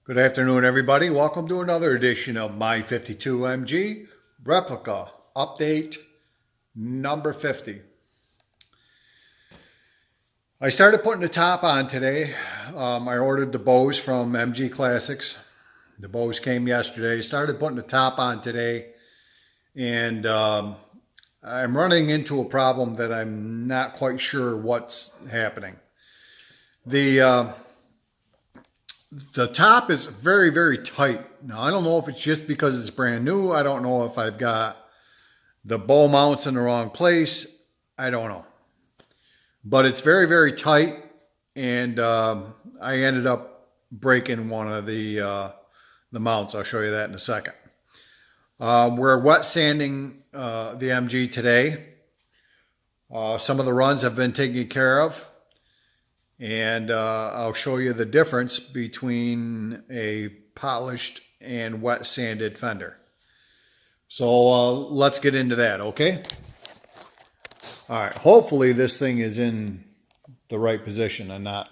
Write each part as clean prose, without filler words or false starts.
Good afternoon, everybody. Welcome to another edition of My 52MG Replica Update number 50. I started putting the top on today. I ordered the bows from MG Classics. The bows came yesterday. Started putting the top on today, and I'm running into a problem that I'm not quite sure what's happening. The top is very, very tight. Now, I don't know if it's just because it's brand new. I don't know if I've got the bow mounts in the wrong place. I don't know. But it's very, very tight. And I ended up breaking one of the mounts. I'll show you that in a second. We're wet sanding the MG today. Some of the runs have been taken care of. And I'll show you the difference between a polished and wet sanded fender. So let's get into that, okay? All right, hopefully this thing is in the right position and not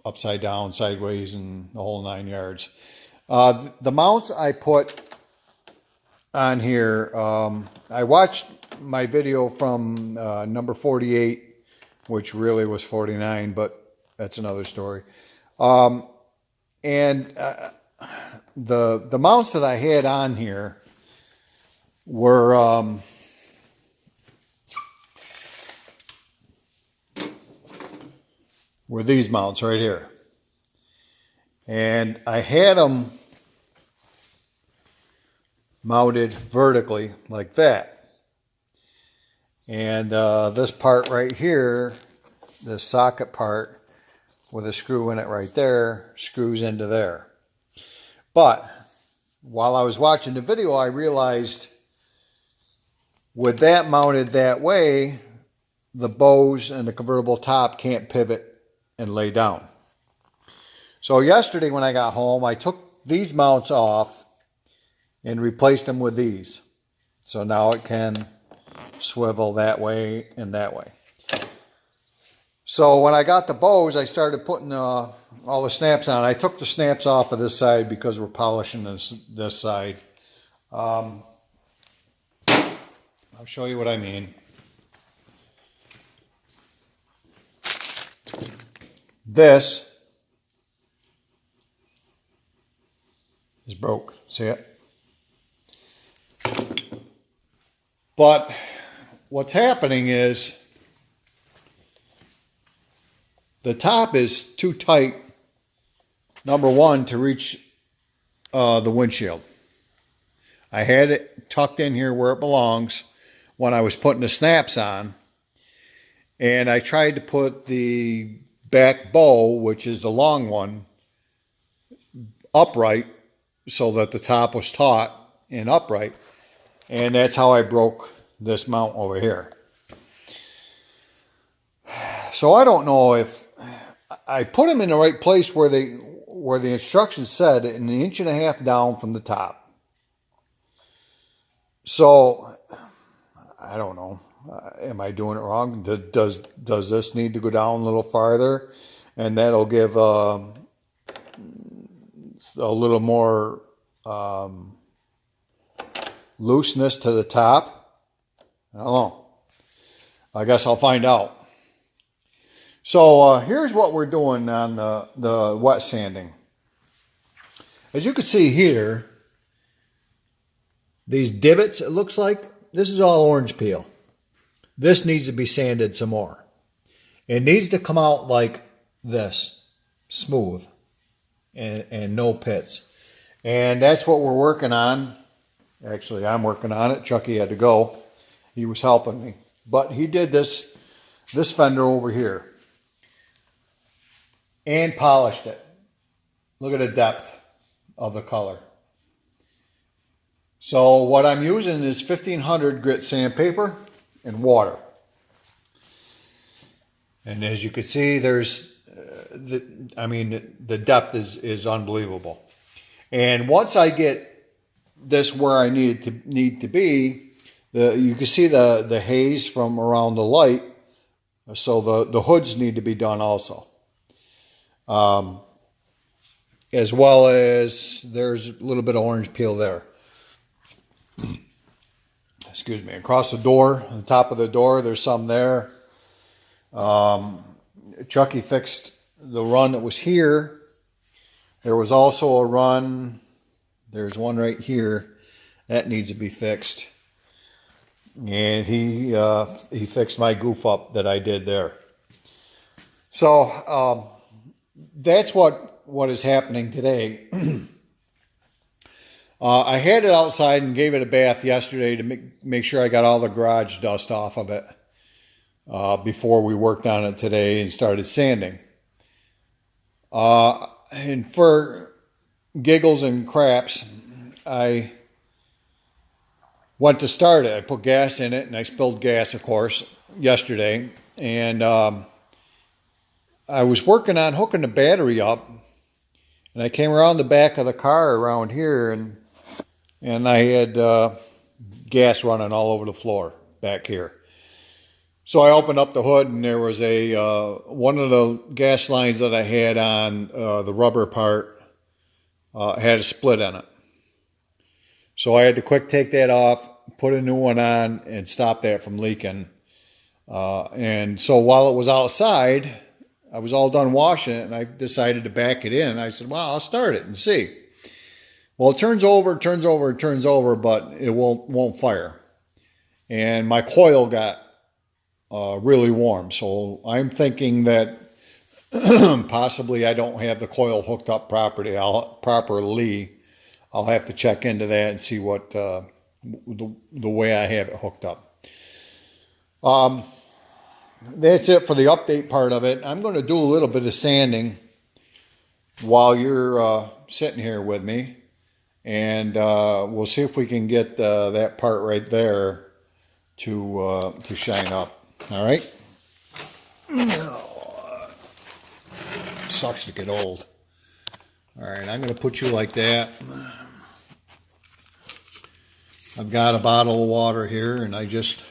upside down, sideways, and the whole 9 yards. The mounts I put on here, I watched my video from number 48, which really was 49, but that's another story. The mounts that I had on here were these mounts right here. And I had them mounted vertically like that. And this part right here, this socket part with a screw in it right there, screws into there. But while I was watching the video, I realized with that mounted that way, the bows and the convertible top can't pivot and lay down. So yesterday when I got home, I took these mounts off and replaced them with these. So now it can swivel that way and that way. So when I got the bows, I started putting all the snaps on. I took the snaps off of this side because we're polishing this side. I'll show you what I mean. This is broke. See it? But what's happening is the top is too tight, number one, to reach the windshield. I had it tucked in here where it belongs when I was putting the snaps on. And I tried to put the back bow, which is the long one, upright so that the top was taut and upright. And that's how I broke this mount over here. So I don't know if I put them in the right place where the instructions said an inch and a half down from the top. So I don't know. Am I doing it wrong? Does this need to go down a little farther? And that'll give a little more looseness to the top. I don't know. I guess I'll find out. So here's what we're doing on the wet sanding. As you can see here, these divots, it looks like, this is all orange peel. This needs to be sanded some more. It needs to come out like this, smooth and no pits. And that's what we're working on. Actually, I'm working on it. Chucky had to go. He was helping me. But he did this fender over here and polished it. Look at the depth of the color. So what I'm using is 1500 grit sandpaper and water. And as you can see, there's, the depth is unbelievable. And once I get this where I need to be, you can see the haze from around the light. So the hoods need to be done also. as well as there's a little bit of orange peel there. Excuse me. Across the door, on the top of the door, there's some there. Chucky fixed the run that was here. There was also a run. There's one right here that needs to be fixed. And he fixed my goof up that I did there. So that's what is happening today. I had it outside and gave it a bath yesterday to make sure I got all the garage dust off of it before we worked on it today and started sanding. And for giggles and craps, I went to start it. I put gas in it, and I spilled gas, of course, yesterday. And I was working on hooking the battery up, and I came around the back of the car around here, and I had gas running all over the floor back here. So I opened up the hood, and there was one of the gas lines that I had on the rubber part had a split in it. So I had to quick take that off, put a new one on, and stop that from leaking. And so while it was outside, I was all done washing it, and I decided to back it in. I said, well, I'll start it and see. Well, it turns over, but it won't fire. And my coil got really warm. So I'm thinking that possibly I don't have the coil hooked up properly. I'll have to check into that and see what the way I have it hooked up. That's it for the update part of it. I'm going to do a little bit of sanding while you're sitting here with me, and we'll see if we can get that part right there to shine up. All right. Sucks to get old. All right, I'm going to put you like that. I've got a bottle of water here, and I just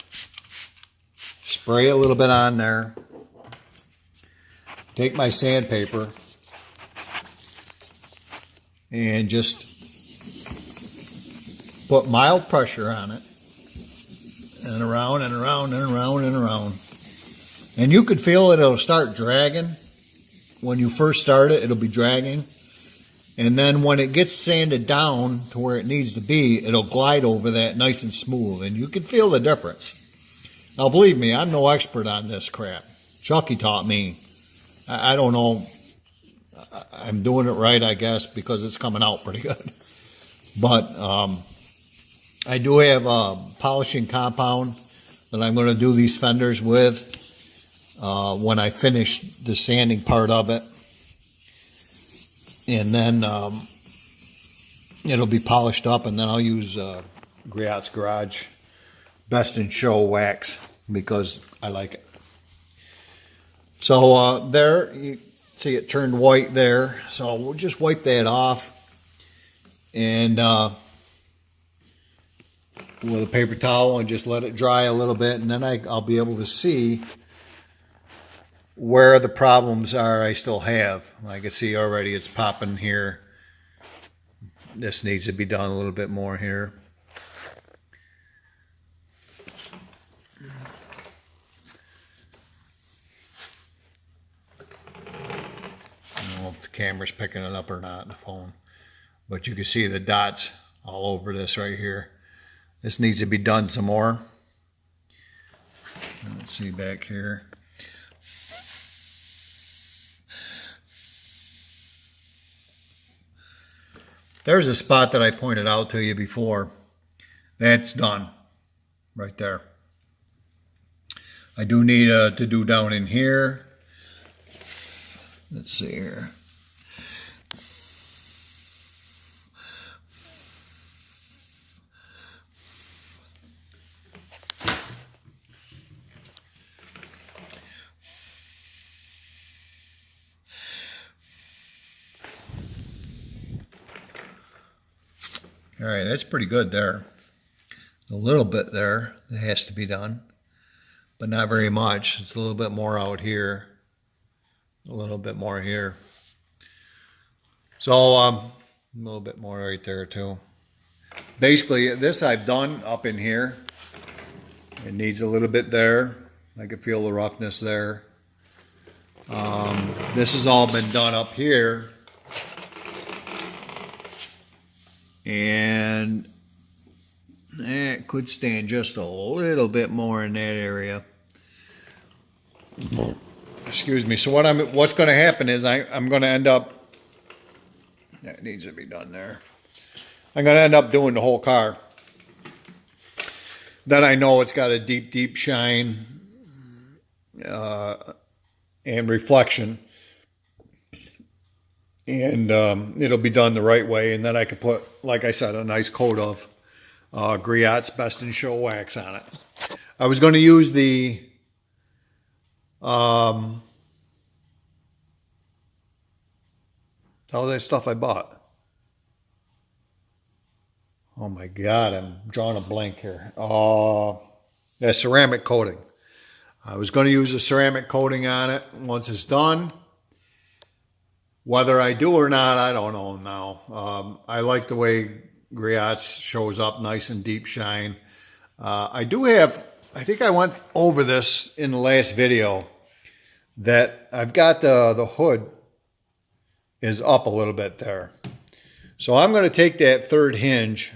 spray a little bit on there. Take my sandpaper and just put mild pressure on it, and around and around and around and around. And you could feel it'll start dragging. When you first start it, it'll be dragging. And then when it gets sanded down to where it needs to be, it'll glide over that nice and smooth. And you can feel the difference. Now, believe me, I'm no expert on this crap. Chucky taught me. I don't know. I'm doing it right, I guess, because it's coming out pretty good. But I do have a polishing compound that I'm going to do these fenders with when I finish the sanding part of it. And then it'll be polished up, and then I'll use Griot's Garage Best in Show wax because I like it. So there, you see it turned white there. So we'll just wipe that off, and with a paper towel, and just let it dry a little bit, and then I'll be able to see where the problems are I still have. I can see already it's popping here. This needs to be done a little bit more here. I don't know if the camera's picking it up or not, the phone. But you can see the dots all over this right here. This needs to be done some more. Let's see back here. There's a spot that I pointed out to you before. That's done right there. I do need to do down in here. Let's see here. All right, that's pretty good there. A little bit there that has to be done, but not very much. It's a little bit more out here, a little bit more here. So a little bit more right there too. Basically, this I've done up in here. It needs a little bit there. I can feel the roughness there. This has all been done up here. And it could stand just a little bit more in that area. Excuse me. So what's going to happen is I'm going to end up, that needs to be done there. I'm going to end up doing the whole car. Then I know it's got a deep, deep shine and reflection. And it'll be done the right way. And then I can put, like I said, a nice coat of Griot's Best in Show wax on it. I was going to use the all that stuff I bought. Oh my God, I'm drawing a blank here. That ceramic coating. I was going to use a ceramic coating on it once it's done. Whether I do or not, I don't know now. I like the way Griot's shows up nice and deep shine. I do have, I think I went over this in the last video, that I've got the hood is up a little bit there. So I'm going to take that third hinge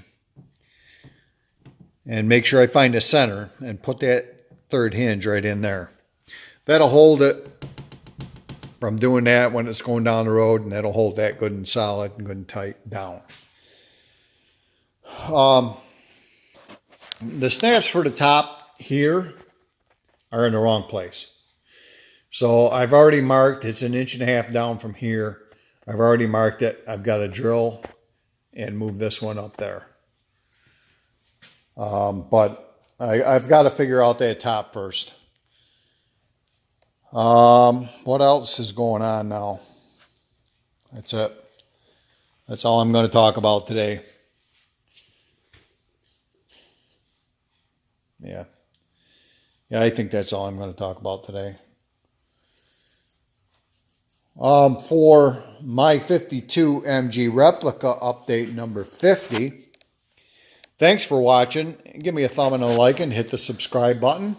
and make sure I find the center and put that third hinge right in there. That'll hold it from doing that when it's going down the road, and that'll hold that good and solid and good and tight down. The snaps for the top here are in the wrong place. So I've already marked, it's 1.5 inches down from here. I've already marked it. I've got to drill and move this one up there. But I've got to figure out that top first. What else is going on now? That's it. That's all I'm going to talk about today. Yeah. Yeah, I think that's all I'm going to talk about today. For my 52 MG replica update number 50. Thanks for watching. Give me a thumb and a like and hit the subscribe button.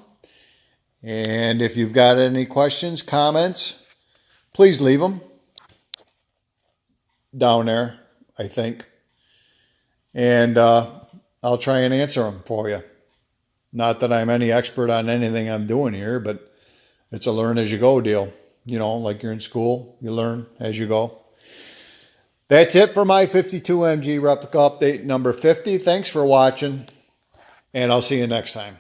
And if you've got any questions, comments, please leave them down there, I think. And I'll try and answer them for you. Not that I'm any expert on anything I'm doing here, but it's a learn as you go deal. You know, like you're in school, you learn as you go. That's it for my 52 MG replica update number 50. Thanks for watching, and I'll see you next time.